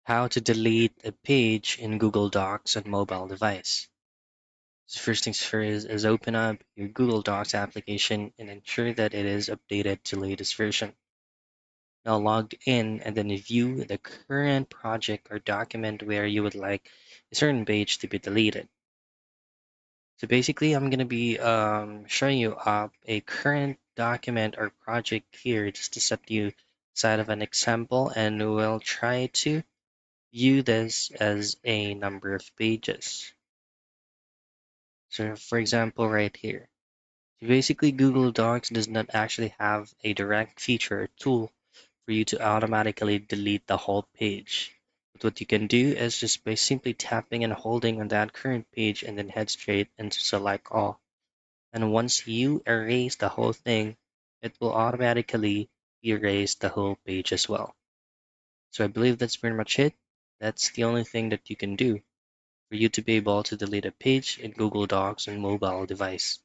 How to delete a page in Google Docs on mobile device. So first things first is open up your Google Docs application and ensure that it is updated to latest version. Now logged in and then view the current project or document where you would like a certain page to be deleted. So basically, I'm going to be showing you up a current document or project here just to set you side of an example, and we'll try to view this as a number of pages. So for example, right here, so basically Google Docs does not actually have a direct feature or tool for you to automatically delete the whole page. But what you can do is just by simply tapping and holding on that current page and then head straight into select all. And once you erase the whole thing, it will automatically erase the whole page as well. So I believe that's pretty much it. That's the only thing that you can do for you to be able to delete a page in Google Docs on mobile device.